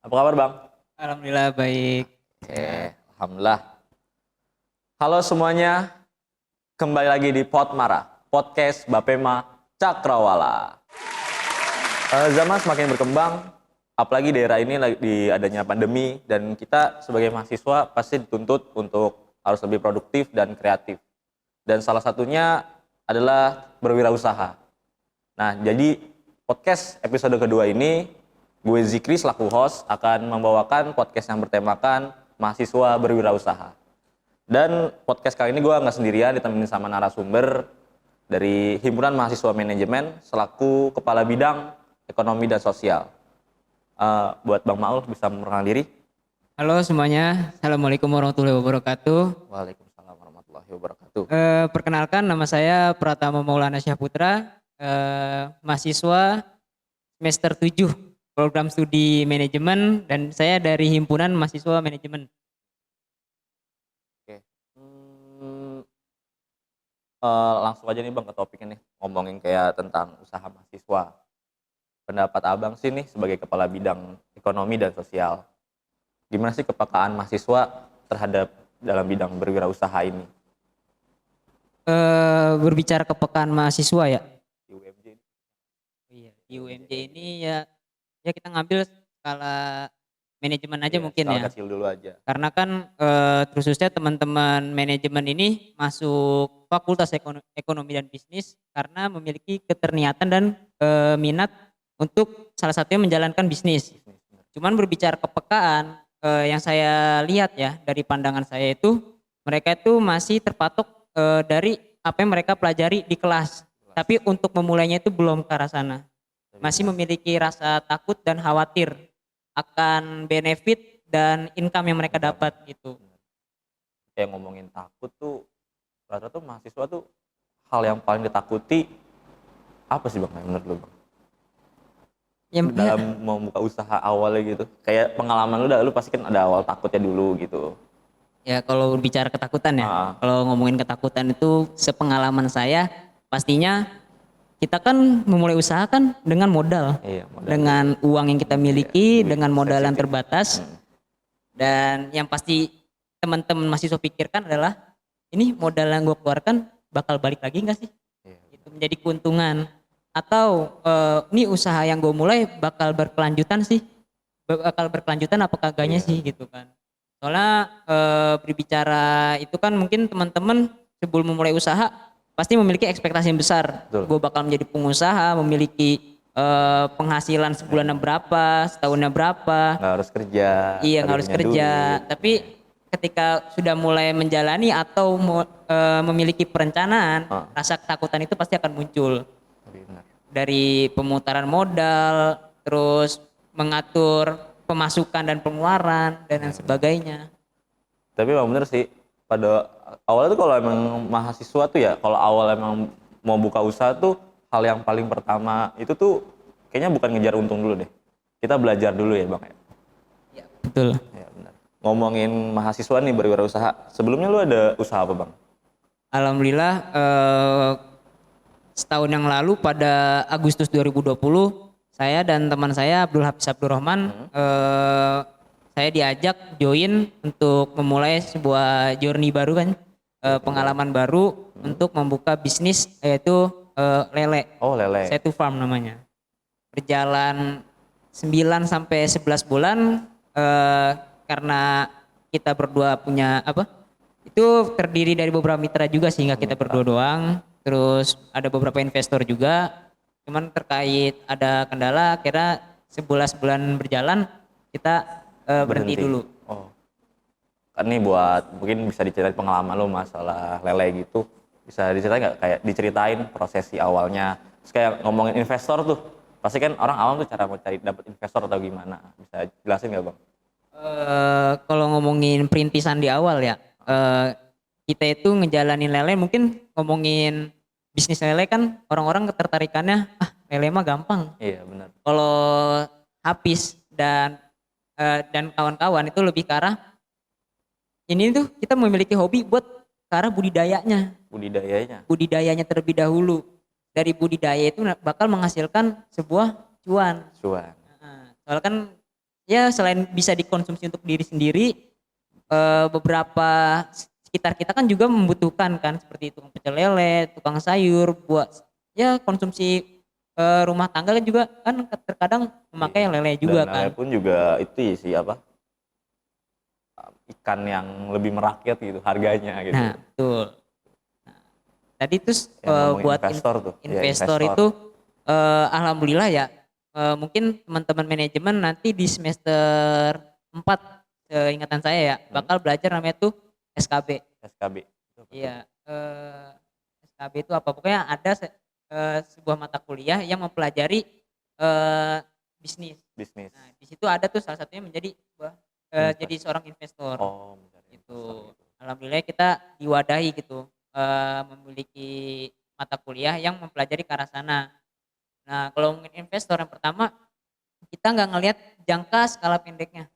Apa kabar Bang? Alhamdulillah baik. Alhamdulillah. Halo semuanya, kembali lagi di Potmara, podcast Bapema Cakrawala. Zaman semakin berkembang, apalagi daerah ini lagi adanya pandemi, dan kita sebagai mahasiswa pasti dituntut untuk harus lebih produktif dan kreatif. Dan salah satunya adalah berwirausaha. Nah, jadi podcast episode kedua ini, gue Zikri selaku host akan membawakan podcast yang bertemakan mahasiswa berwirausaha. Dan podcast kali ini gue nggak sendirian, ditemenin sama narasumber dari Himpunan Mahasiswa Manajemen selaku Kepala Bidang Ekonomi dan Sosial. Buat Bang Maul bisa memperkenalkan diri. Halo semuanya, Assalamualaikum warahmatullahi wabarakatuh. Waalaikumsalam warahmatullahi wabarakatuh. Perkenalkan nama saya Pratama Maulana Syahputra, mahasiswa semester 7 program studi manajemen, dan saya dari Himpunan Mahasiswa Manajemen. Oke. Langsung aja nih Bang ke topiknya nih, ngomongin kayak tentang usaha mahasiswa. Pendapat Abang sih nih sebagai Kepala Bidang Ekonomi dan Sosial, gimana sih kepekaan mahasiswa terhadap dalam bidang berwirausaha ini? Berbicara kepekaan mahasiswa ya. Di UMJ. Iya, di UMJ ini ya kita ngambil skala manajemen aja Iya, mungkin skala ya. kecil dulu aja. Karena kan khususnya teman-teman manajemen ini masuk Fakultas Ekonomi dan Bisnis karena memiliki keterniatan dan minat untuk salah satunya menjalankan bisnis. Cuman berbicara kepekaan, yang saya lihat ya dari pandangan saya itu, mereka itu masih terpatok dari apa yang mereka pelajari di kelas. Tapi untuk memulainya itu belum ke arah sana. Masih memiliki rasa takut dan khawatir akan benefit dan income yang mereka dapat gitu. Kayak ngomongin takut tuh, rata-rata tuh mahasiswa tuh hal yang paling ditakuti apa sih Bang menurut lu Bang? Ya, Dalam mau buka usaha awalnya gitu. Kayak pengalaman lu pasti kan ada awal takutnya dulu gitu. ya kalau bicara ketakutan ya, kalau ngomongin ketakutan itu sepengalaman saya, pastinya kita kan memulai usaha kan dengan modal. Iya, modal. Dengan uang yang kita miliki, Iya, dengan modal yang sensitif. terbatas. Dan yang pasti teman-teman mahasiswa pikirkan adalah, ini modal yang gue keluarkan bakal balik lagi nggak sih? Iya. Itu menjadi keuntungan. Atau ini usaha yang gue mulai bakal berkelanjutan sih? Bakal berkelanjutan apa kagaknya sih gitu kan? Soalnya berbicara itu kan mungkin teman-teman sebelum memulai usaha pasti memiliki ekspektasi yang besar. Gue bakal menjadi pengusaha, memiliki penghasilan sebulannya berapa, setahunnya berapa. Nggak harus kerja. Iya, nggak harus kerja. Duit. Tapi ketika sudah mulai menjalani atau memiliki perencanaan, rasa ketakutan itu pasti akan muncul. Benar. Dari pemutaran modal, terus mengatur pemasukan dan pengeluaran dan lain sebagainya. Tapi emang bener sih, pada awalnya tuh kalau emang mahasiswa tuh ya, kalau awal emang mau buka usaha tuh hal yang paling pertama itu tuh kayaknya bukan ngejar untung dulu deh. Kita belajar dulu ya Bang ya. Ya, betul. Ya benar. Ngomongin mahasiswa nih berwirausaha, sebelumnya lu ada usaha apa Bang? Alhamdulillah setahun yang lalu pada Agustus 2020 saya dan teman saya Abdul Hafiz Abdurrahman saya diajak join untuk memulai sebuah journey baru kan, pengalaman baru untuk membuka bisnis yaitu lele. Oh, lele. Setu Farm namanya. Berjalan 9 sampai 11 bulan karena kita berdua punya itu terdiri dari beberapa mitra juga sehingga kita berdua doang. Terus ada beberapa investor juga. Cuman terkait ada kendala, akhirnya 11 bulan berjalan kita berhenti dulu. Oh. Kan nih buat mungkin bisa diceritain pengalaman lo masalah lele gitu. Bisa diceritain nggak kayak diceritain prosesi awalnya. Terus kayak ngomongin investor tuh. Pasti kan orang awam tuh cara mau cari dapat investor atau gimana. Bisa jelasin nggak Bang? Kalau ngomongin perintisan di awal ya, kita itu ngejalanin lele, mungkin ngomongin bisnis lele kan orang-orang ketertarikannya lele mah gampang. Iya benar. Kalau Hafiz dan kawan-kawan itu lebih ke arah ini tuh kita memiliki hobi buat ke arah budidayanya. Budidayanya terlebih dahulu. Dari budidaya itu bakal menghasilkan sebuah cuan. Cuan. Soalnya kan ya selain bisa dikonsumsi untuk diri sendiri, beberapa sekitar kita kan juga membutuhkan kan, seperti tukang pecel lele, tukang sayur buat ya konsumsi rumah tangga kan juga kan terkadang memakai Iya. lele Dan juga lele kan. pun juga itu sih apa, ikan yang lebih merakyat gitu harganya gitu. Nah, betul. Tadi terus Yang ngomongin buat investor tuh, ya investor investor. itu alhamdulillah ya, mungkin teman-teman manajemen nanti di semester 4 seingatan saya ya Hmm? bakal belajar namanya tuh SKB. SKB. Itu apa tuh, Iya, Bang? SKB itu apa? Pokoknya ada sebuah mata kuliah yang mempelajari eh, bisnis. Bisnis. Nah, di situ ada tuh salah satunya menjadi jadi seorang investor Oh, mencari investor gitu. gitu. Alhamdulillah kita diwadahi gitu, memiliki mata kuliah yang mempelajari ke arah sana. Nah, kalau ngomongin investor yang pertama, kita nggak ngelihat jangka skala pendeknya,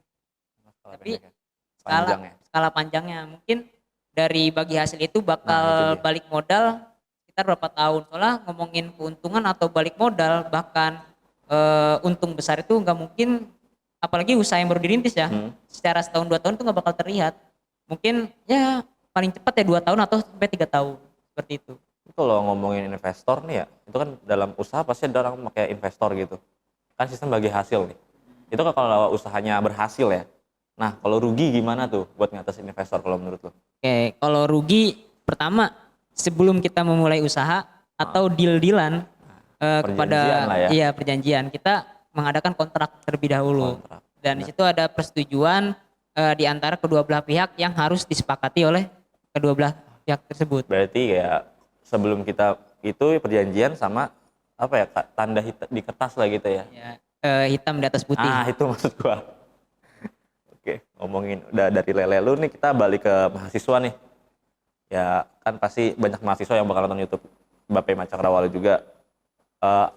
Skala tapi pendek ya. skala Panjang ya. skala panjangnya. Mungkin dari bagi hasil itu Nah, itu bakal dia. balik modal sekitar berapa tahun. Soalnya ngomongin keuntungan atau balik modal bahkan untung besar itu nggak mungkin, apalagi usaha yang baru dirintis ya. Hmm. Secara setahun 2 tahun itu nggak bakal terlihat. Mungkin ya paling cepat ya 2 tahun atau sampai 3 tahun seperti itu. Kalau ngomongin investor nih ya, itu kan dalam usaha pasti ada orang pakai investor gitu. Kan sistem bagi hasil nih. Itu kan kalau usahanya berhasil ya. Nah, kalau rugi gimana tuh buat ngatasin investor kalau menurut lo? Oke, kalau rugi pertama sebelum kita memulai usaha Ah, atau deal-dealan perjanjian kepada lah ya, iya perjanjian kita mengadakan kontrak terlebih dahulu kontrak. dan di Benar. situ ada persetujuan di antara kedua belah pihak yang harus disepakati oleh kedua belah pihak tersebut. Berarti kayak sebelum kita itu perjanjian sama apa ya, tanda di kertas lah gitu ya. Ya, hitam di atas putih. Ah, itu maksud gua. Oke, ngomongin udah dari lele lu nih, kita balik ke mahasiswa nih. Ya, kan pasti banyak mahasiswa yang bakal nonton YouTube Bapema Cakrawala juga. Eh,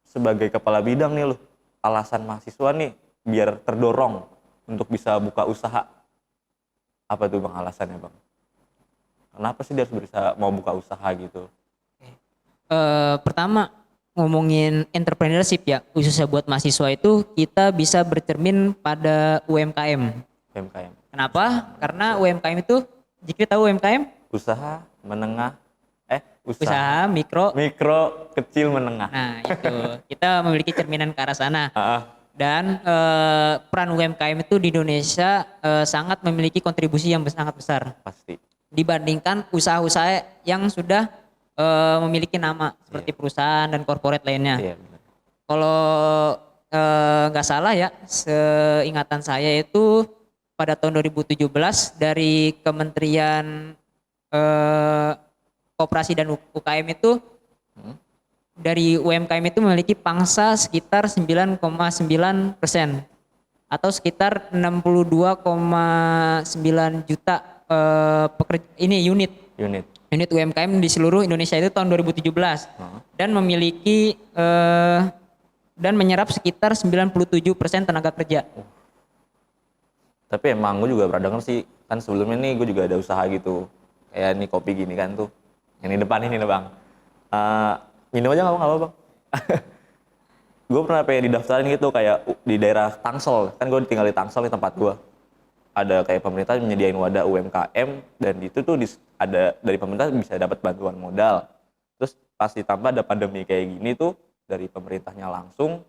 sebagai kepala bidang nih lu, alasan mahasiswa nih biar terdorong untuk bisa buka usaha. Apa tuh Bang alasannya, Bang? Kenapa sih dia harus bisa mau buka usaha gitu? Pertama ngomongin entrepreneurship ya, khususnya buat mahasiswa itu kita bisa bercermin pada UMKM. UMKM. Kenapa? Karena UMKM itu, jika tahu UMKM, Usaha menengah, usaha mikro. mikro kecil menengah. Nah itu kita memiliki cerminan ke arah sana. Ah, Dan peran UMKM itu di Indonesia sangat memiliki kontribusi yang sangat besar pasti. dibandingkan usaha-usaha yang sudah memiliki nama Iya. seperti perusahaan dan corporate lainnya. Iya, benar. Kalau nggak salah ya, seingatan saya itu pada tahun 2017 dari Kementerian eh, Koperasi dan UKM itu, Hmm? dari UMKM itu memiliki pangsa sekitar 9,9% atau sekitar 62,9 juta ini Unit. unit UMKM di seluruh Indonesia itu tahun 2017 Heeh. dan memiliki dan menyerap sekitar 97% tenaga kerja. Tapi emang gue juga pernah denger sih, kan sebelumnya nih gue juga ada usaha gitu. Kayak nih kopi gini kan tuh. Yang di depan ini nih Bang. Eh, minum aja nggak apa Bang? Gue pernah pengen didaftarin gitu kayak di daerah Tangsel. Kan gue tinggal di Tangsel di tempat gue. Ada kayak pemerintah menyediain wadah UMKM dan itu tuh ada dari pemerintah bisa dapat bantuan modal. Terus pas ditambah ada pandemi kayak gini tuh dari pemerintahnya langsung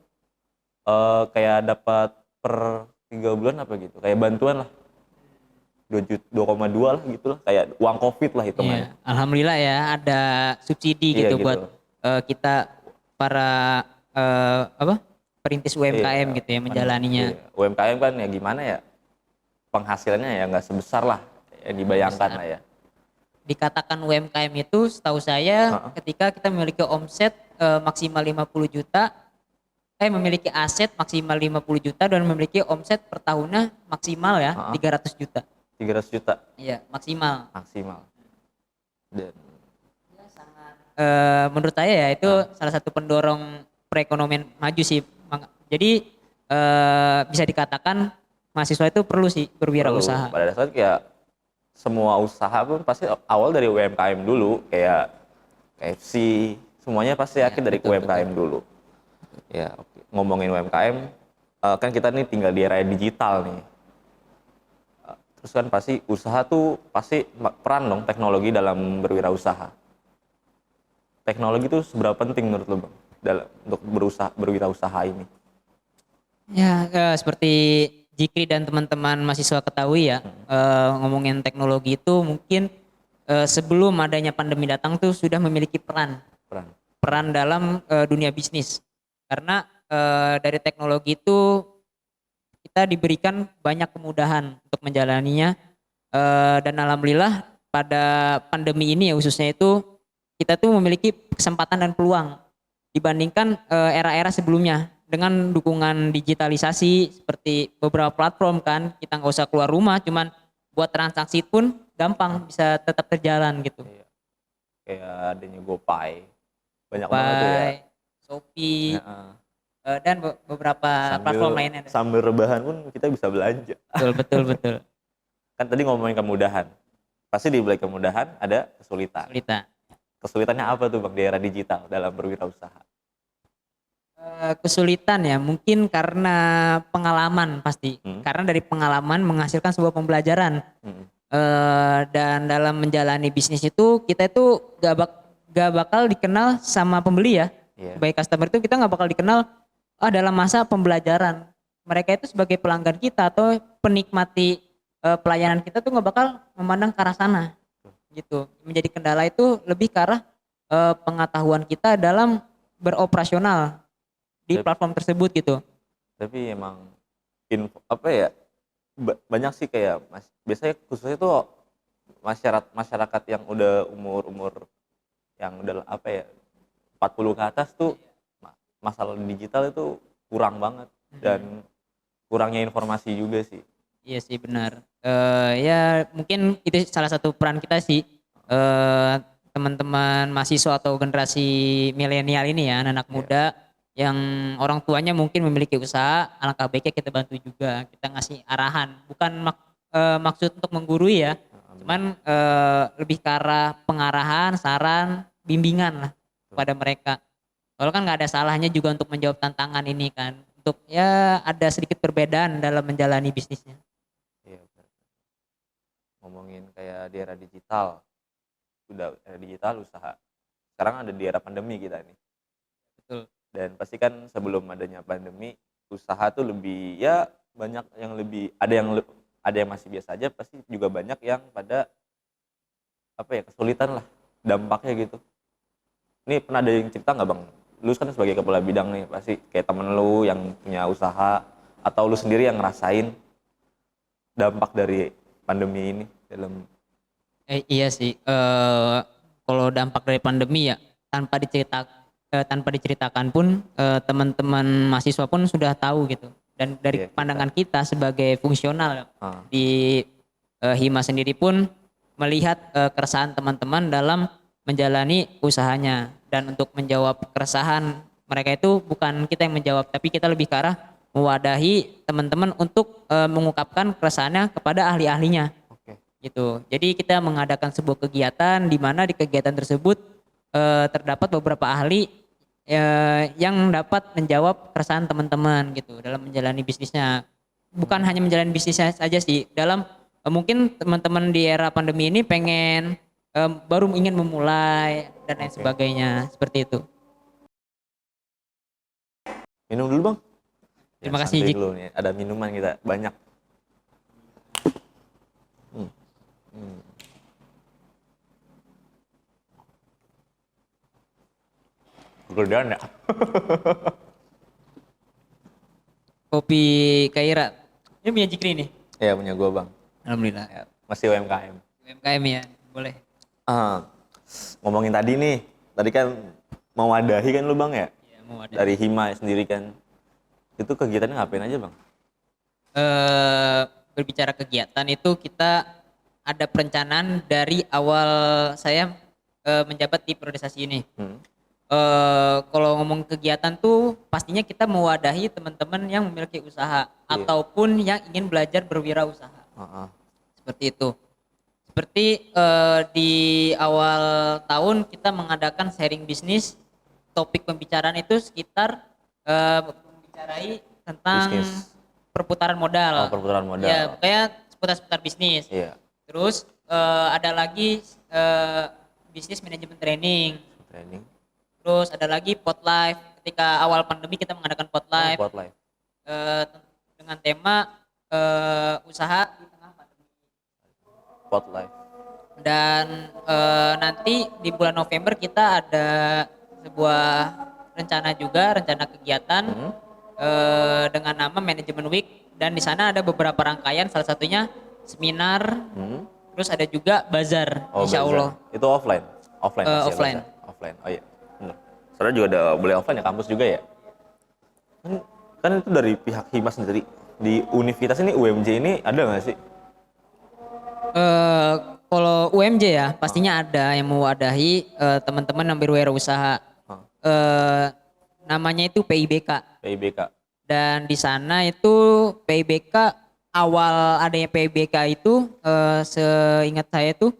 kayak dapat per 3 bulan apa gitu. Kayak bantuan lah 2,2 lah gitu lah, kayak uang COVID lah hitungannya. Iya, alhamdulillah ya ada subsidi Iya gitu gitu. buat kita para perintis Iya, UMKM gitu ya menjalaninya. iya. UMKM kan ya gimana ya, penghasilannya ya nggak sebesar lah yang dibayangkan Besar. lah ya. Dikatakan UMKM itu setahu saya Heeh. ketika kita memiliki omset maksimal 50 juta, memiliki aset maksimal 50 juta dan memiliki omset per tahunnya maksimal ya Heeh. 300 juta. 300 juta Iya, maksimal. maksimal. Dan Menurut saya ya itu salah satu pendorong perekonomian maju sih. Jadi bisa dikatakan mahasiswa itu perlu sih berwirausaha. pada dasarnya kayak semua usaha pun pasti awal dari UMKM dulu, kayak KFC, semuanya pasti Ya, yakin dari betul, UMKM dulu. Ya, oke. Ngomongin UMKM, kan kita nih tinggal di era digital nih. Terus kan pasti usaha tuh pasti peran dong teknologi dalam berwirausaha. Teknologi itu seberapa penting menurut lo bang dalam untuk berwirausaha ini? Ya, seperti Jikri dan teman-teman mahasiswa ketahui ya, ngomongin teknologi itu mungkin sebelum adanya pandemi datang tuh sudah memiliki peran Peran. peran dalam dunia bisnis. Karena dari teknologi itu kita diberikan banyak kemudahan untuk menjalaninya. Dan alhamdulillah pada pandemi ini ya khususnya itu kita tuh memiliki kesempatan dan peluang dibandingkan era-era sebelumnya dengan dukungan digitalisasi seperti beberapa platform kan kita nggak usah keluar rumah, cuman buat transaksi pun gampang bisa tetap terjalan gitu. Iya. Kayak adanya GoPay, banyak banget tuh ya. GoPay, Shopee, Heeh. dan beberapa platform lainnya. Sambil rebahan pun kita bisa belanja. Betul, betul, betul. Kan tadi ngomongin kemudahan, pasti di balik kemudahan ada kesulitan. Kesulitannya apa tuh bang di era digital dalam berwirausaha? Kesulitan ya mungkin karena pengalaman pasti. Karena dari pengalaman menghasilkan sebuah pembelajaran. Dan dalam menjalani bisnis itu kita itu gak bakal dikenal sama pembeli ya. Sebagai customer itu kita gak bakal dikenal dalam masa pembelajaran. Mereka itu sebagai pelanggan kita atau penikmati pelayanan kita tuh gak bakal memandang ke arah sana gitu. Menjadi kendala itu lebih ke arah pengetahuan kita dalam beroperasional di platform tersebut gitu. Tapi emang apa ya, banyak sih kayak biasanya khususnya tuh masyarakat yang udah umur yang udah apa ya 40 ke atas tuh masalah digital itu kurang banget dan kurangnya informasi juga sih. Iya sih benar. Ya mungkin itu salah satu peran kita sih, teman-teman mahasiswa atau generasi milenial ini ya, anak-anak muda yang orang tuanya mungkin memiliki usaha, alangkah baiknya kita bantu juga, kita ngasih arahan, bukan maksud untuk menggurui ya, cuman lebih ke arah pengarahan, saran, bimbingan lah kepada mereka. Kalau kan nggak ada salahnya juga untuk menjawab tantangan ini kan, untuk ya ada sedikit perbedaan dalam menjalani bisnisnya. Iya, benar. Ngomongin kayak di era digital, udah era digital usaha. Sekarang ada di era pandemi kita nih. Betul. Dan pasti kan sebelum adanya pandemi, usaha tuh lebih ya banyak yang lebih ada yang masih biasa aja, pasti juga banyak yang pada apa ya kesulitan lah dampaknya gitu. Ini pernah ada yang cerita nggak bang? Lu kan sebagai kepala bidang nih pasti kayak temen lu yang punya usaha atau lu sendiri yang ngerasain dampak dari pandemi ini dalam Iya sih, kalau dampak dari pandemi ya tanpa diceritakan pun teman-teman mahasiswa pun sudah tahu gitu. Dan dari pandangan kita sebagai fungsional di Hima sendiri pun melihat keresahan teman-teman dalam menjalani usahanya. Dan untuk menjawab keresahan mereka itu bukan kita yang menjawab, tapi kita lebih ke arah mewadahi teman-teman untuk mengungkapkan keresahannya kepada ahli-ahlinya. Gitu. Jadi kita mengadakan sebuah kegiatan di mana di kegiatan tersebut terdapat beberapa ahli yang dapat menjawab keresahan teman-teman gitu dalam menjalani bisnisnya. Bukan hanya menjalani bisnisnya saja sih, dalam mungkin teman-teman di era pandemi ini pengen baru ingin memulai dan lain sebagainya, seperti itu. minum dulu bang. Terima kasih Jik. Dulu nih, ada minuman kita banyak. Gedean ya. Kopi Kaira. Ini punya Jikri nih. Iya punya gua bang. Alhamdulillah. Ya, masih UMKM. UMKM ya, boleh. Ngomongin tadi nih, tadi kan mewadahi kan lu bang ya? Iya, mewadahi. Dari Hima sendiri kan. Itu kegiatannya ngapain aja bang? Berbicara kegiatan itu kita ada perencanaan dari awal saya menjabat di priorisasi ini. Kalau ngomong kegiatan tuh pastinya kita mewadahi teman-teman yang memiliki usaha ataupun yang ingin belajar berwirausaha. Seperti itu. Seperti di awal tahun kita mengadakan sharing bisnis. Topik pembicaraan itu sekitar membicarakan tentang Bisnis. perputaran modal. Perputaran modal. Ya, pokoknya seputar bisnis. Iya. Terus ada lagi bisnis manajemen training. Training. Terus ada lagi pot life. Ketika awal pandemi kita mengadakan pot life Buat live. dengan tema usaha di tengah pandemi. Pot live. Dan nanti di bulan November kita ada sebuah rencana kegiatan dengan nama Management Week, dan di sana ada beberapa rangkaian, salah satunya seminar, terus ada juga bazar, insya bazar. Allah. Itu offline. Offline. Pasti ya, Offline. bazar. Offline. Oh iya. Benar. Soalnya juga ada boleh offline ya, kampus juga ya. Kan itu dari pihak Himas sendiri. Di universitas ini UMJ ini ada nggak sih? Kalau UMJ ya pastinya ada yang mewadahi teman-teman yang berwirausaha. Namanya itu PIBK. PIBK. Dan di sana itu PIBK, awal adanya PIBK itu seingat saya itu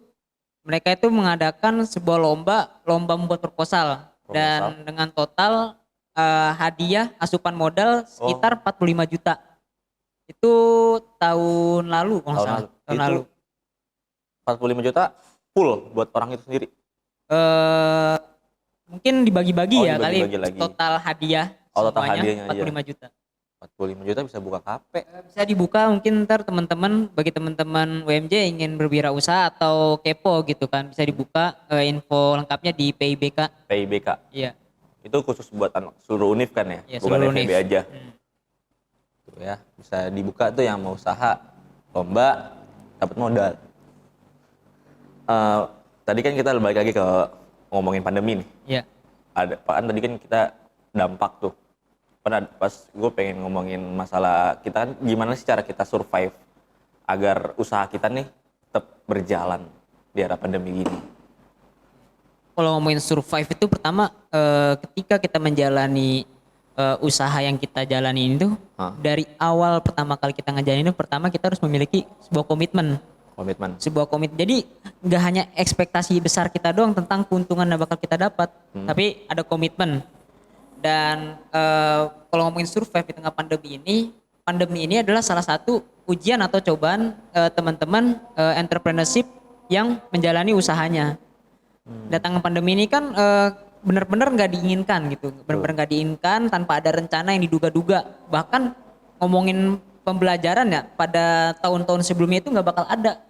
mereka itu mengadakan sebuah lomba membuat proposal. Dan dengan total hadiah asupan modal sekitar 45 juta. Itu tahun lalu kalau nggak salah. Tahun lalu. 45 juta full buat orang itu sendiri. Mungkin dibagi-bagi ya kali lagi. total hadiah Total semuanya hadiahnya 45 juta. 45 juta bisa buka kafe. Bisa dibuka mungkin ntar teman-teman, bagi teman-teman UMJ ingin berwirausaha atau kepo gitu kan, bisa dibuka info lengkapnya di PIBK. PIBK. Iya. Itu khusus buat anak seluruh univ kan ya? Iya, bukan seluruh FEB univ. aja. Tuh ya, bisa dibuka tuh yang mau usaha, lomba, dapat modal. Tadi kan kita balik lagi ke ngomongin pandemi nih. Iya. Kan tadi kan kita dampak tuh. Pas gue pengen ngomongin masalah kita kan gimana sih cara kita survive agar usaha kita nih tetap berjalan di era pandemi gini. Kalau ngomongin survive itu pertama ketika kita menjalani usaha yang kita jalani itu dari awal pertama kali kita ngejalanin itu, pertama kita harus memiliki sebuah komitmen. Jadi nggak hanya ekspektasi besar kita doang tentang keuntungan yang bakal kita dapat, tapi ada komitmen. Dan kalau ngomongin survive di tengah pandemi ini adalah salah satu ujian atau cobaan teman-teman entrepreneurship yang menjalani usahanya. Datang pandemi ini kan benar-benar nggak diinginkan gitu, benar-benar nggak diinginkan, tanpa ada rencana yang diduga-duga. Bahkan ngomongin pembelajaran ya, pada tahun-tahun sebelumnya itu nggak bakal ada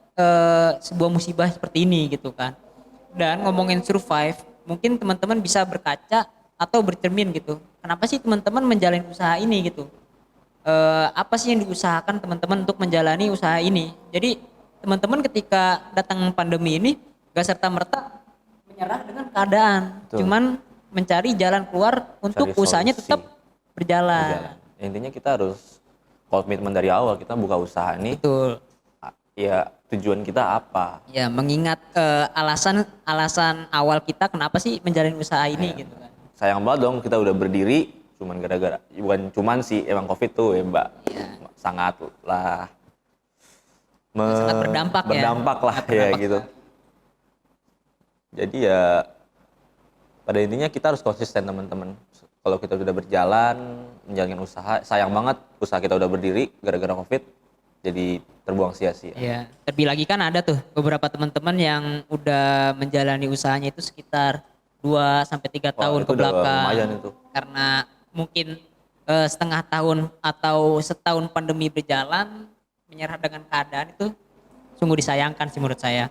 sebuah musibah seperti ini gitu kan. Dan ngomongin survive, mungkin teman-teman bisa berkaca atau bercermin gitu. Kenapa sih teman-teman menjalani usaha ini gitu? Apa sih yang diusahakan teman-teman untuk menjalani usaha ini? Jadi teman-teman ketika datang pandemi ini gak serta-merta menyerah dengan keadaan. Betul. Cuman mencari jalan keluar untuk usahanya tetap berjalan. Intinya kita harus komitmen dari awal, kita buka usaha ini. Betul. Ya tujuan kita apa? Ya mengingat alasan awal kita kenapa sih menjalani usaha ini gitu kan. Sayang banget dong kita udah berdiri cuman gara-gara, bukan cuman sih, emang COVID tuh ya Mbak, sangat berdampak lah ya gitu. Jadi ya pada intinya kita harus konsisten teman-teman. Kalau kita sudah berjalan menjalankan usaha, sayang banget usaha kita udah berdiri gara-gara COVID jadi terbuang sia-sia. Iya, terlebih lagi kan ada tuh beberapa teman-teman yang udah menjalani usahanya itu sekitar 2-3 tahun ke belakang. Lumayan itu. Karena mungkin setengah tahun atau setahun pandemi berjalan, menyerah dengan keadaan itu sungguh disayangkan sih menurut saya.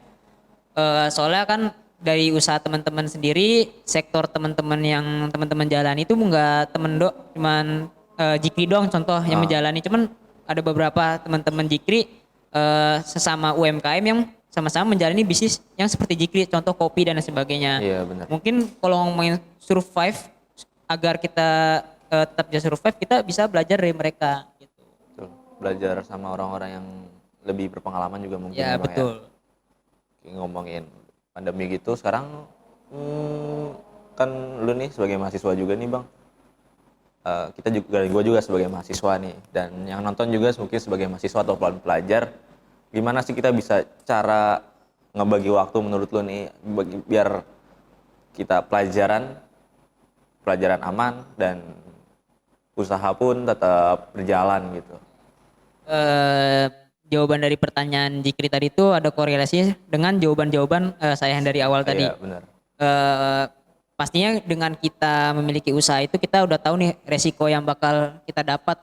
Soalnya kan dari usaha teman-teman sendiri, sektor teman-teman yang teman-teman jalani itu enggak cuman Jikri doang contoh yang menjalani, cuman ada beberapa teman-teman Jikri sesama UMKM yang sama-sama menjalani bisnis yang seperti Jikri, contoh kopi dan sebagainya. Iya benar. Mungkin kalau ngomongin survive, agar kita tetap bisa survive, kita bisa belajar dari mereka gitu. Betul. Belajar sama orang-orang yang lebih berpengalaman juga mungkin. Ya betul. Ya. Ngomongin pandemi gitu sekarang kan lu nih sebagai mahasiswa juga nih Bang. Kita juga, gue juga sebagai mahasiswa nih, dan yang nonton juga mungkin sebagai mahasiswa atau pelajar, gimana sih kita bisa cara ngebagi waktu menurut lo nih biar kita pelajaran aman dan usaha pun tetap berjalan gitu. Eh, Jawaban dari pertanyaan Jikri tadi itu ada korelasi dengan jawaban-jawaban saya yang dari awal tadi. Iya benar. eh, Pastinya dengan kita memiliki usaha itu kita udah tahu nih resiko yang bakal kita dapat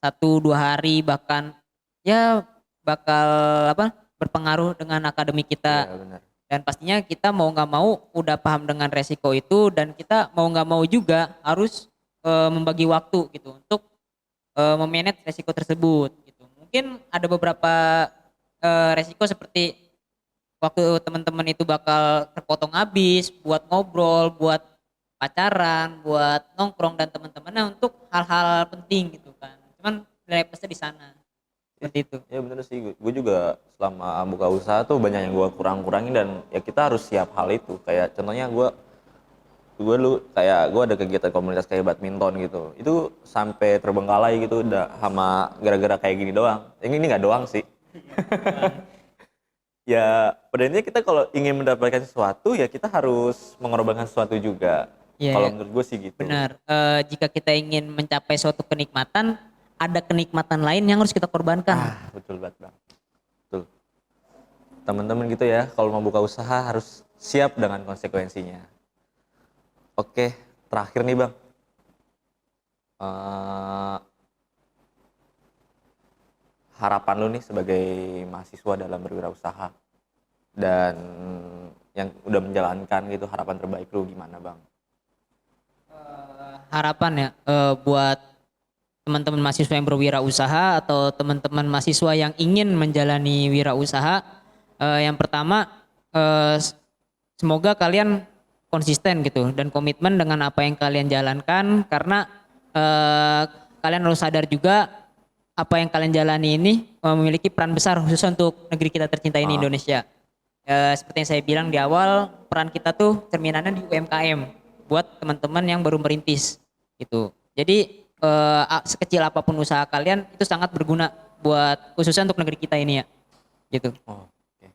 1-2 hari, bahkan ya bakal apa berpengaruh dengan akademik kita. Iya benar. Dan pastinya kita mau nggak mau udah paham dengan resiko itu, dan kita mau nggak mau juga harus membagi waktu gitu untuk memanage resiko tersebut gitu. Mungkin ada beberapa resiko seperti waktu teman-teman itu bakal terpotong habis buat ngobrol, buat pacaran, buat nongkrong dan teman-temannya untuk hal-hal penting gitu kan. Cuman nilai plusnya di sana. Seperti itu. Ya bener sih, gue juga selama buka usaha tuh banyak yang gue kurang-kurangin, dan ya kita harus siap hal itu. Kayak contohnya gue dulu kayak gue ada kegiatan komunitas kayak badminton gitu, itu sampai terbengkalai gitu udah sama gara-gara kayak gini doang. Yang ini nggak doang sih. Ya pada intinya kita kalau ingin mendapatkan sesuatu ya kita harus mengorbankan sesuatu juga. Iya, Kalau menurut gue sih gitu. benar. Jika kita ingin mencapai suatu kenikmatan, ada kenikmatan lain yang harus kita korbankan. Betul banget bang. Betul. Teman-teman gitu ya, kalau mau buka usaha harus siap dengan konsekuensinya. Oke, terakhir nih bang. Eh, Harapan lu nih sebagai mahasiswa dalam berwirausaha dan yang udah menjalankan gitu, harapan terbaik lu gimana bang? Harapan ya buat teman-teman mahasiswa yang berwirausaha atau teman-teman mahasiswa yang ingin menjalani wirausaha, yang pertama semoga kalian konsisten gitu dan komitmen dengan apa yang kalian jalankan, karena kalian harus sadar juga apa yang kalian jalani ini memiliki peran besar khususnya untuk negeri kita tercinta ini, Indonesia. Seperti yang saya bilang di awal, peran kita tuh cerminannya di UMKM buat teman-teman yang baru merintis gitu. Jadi sekecil apapun usaha kalian itu sangat berguna buat khususnya untuk negeri kita ini ya. Gitu. Oh, oke.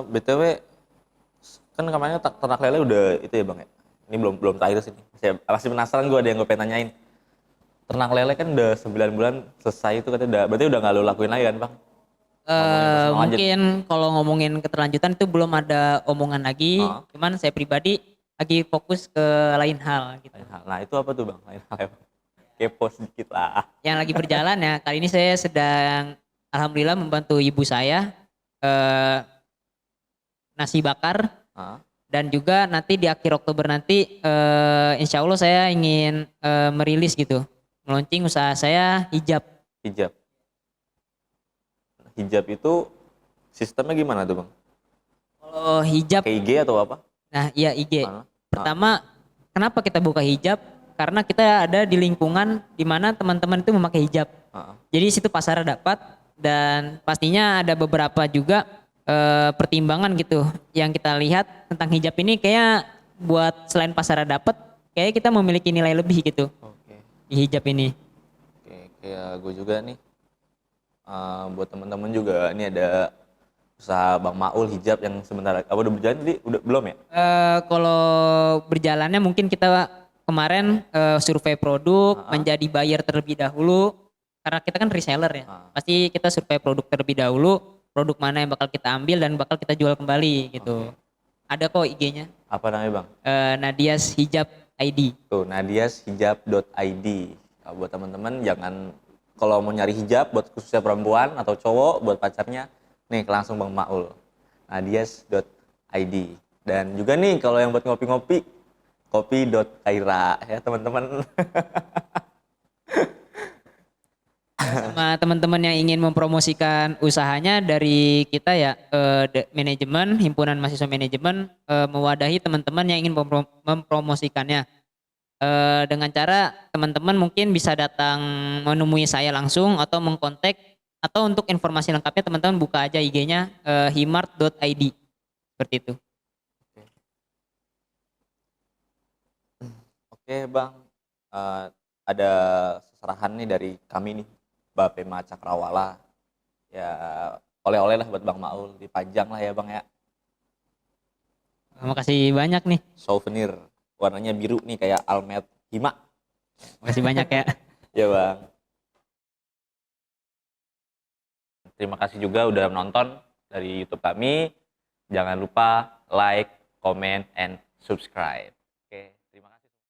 BTW kan kemarin ternak lele udah itu ya bang ya. Ini belum terakhir sih. Masih penasaran gue, ada yang gue pengen tanyain. Ternak lele kan udah 9 bulan selesai itu katanya, berarti udah nggak lo lakuin lagi kan bang? Ngomongin personal aja. Mungkin kalau ngomongin keterlanjutan itu belum ada omongan lagi. Cuman saya pribadi lagi fokus ke lain hal gitu. Lain hal. Nah itu apa tuh bang? Lain hal ya, Bang? Kepo sedikit lah. Yang lagi berjalan ya, kali ini saya sedang alhamdulillah membantu ibu saya nasi bakar. Dan juga nanti di akhir Oktober nanti insya Allah saya ingin merilis gitu, meluncing usaha saya hijab. Hijab itu sistemnya gimana tuh bang? Kalau hijab, Pakai IG atau apa? nah iya IG. Pertama, kenapa kita buka hijab? Karena kita ada di lingkungan di mana teman-teman itu memakai hijab. Jadi situ pasarnya dapat, dan pastinya ada beberapa juga pertimbangan gitu yang kita lihat tentang hijab ini, kayak buat selain pasarnya dapat, kayak kita memiliki nilai lebih gitu. Di hijab ini. Kayak gue juga nih. Buat teman-teman juga ini ada usaha Bang Maul hijab yang sebentar apa udah berjalan, jadi udah belum ya? Kalau berjalannya mungkin kita kemarin survei produk, menjadi buyer terlebih dahulu, karena kita kan reseller ya. Pasti kita survei produk terlebih dahulu, produk mana yang bakal kita ambil dan bakal kita jual kembali gitu. Ada kok IG-nya. Apa namanya bang? Nadias Hijab ID. Tuh, nadiashijab.id. Buat teman-teman jangan, kalau mau nyari hijab buat khususnya perempuan atau cowok buat pacarnya, nih langsung Bang Maul. nadias.id. Dan juga nih kalau yang buat ngopi-ngopi, kopi.kaira ya teman-teman. Sama teman-teman yang ingin mempromosikan usahanya dari kita ya, manajemen, himpunan mahasiswa manajemen mewadahi teman-teman yang ingin mempromosikannya. Dengan cara teman-teman mungkin bisa datang menemui saya langsung atau mengkontak, atau untuk informasi lengkapnya teman-teman buka aja IG-nya himart.id. Seperti itu. Oke bang, ada seserahan nih dari kami nih, Bapema Cakrawala. Ya oleh-oleh lah buat Bang Maul, dipajang lah ya bang ya. Terima kasih banyak nih. Souvenir, warnanya biru nih kayak Almed Hima. Makasih banyak ya. Ya Bang. Terima kasih juga udah nonton dari YouTube kami. Jangan lupa like, comment, and subscribe.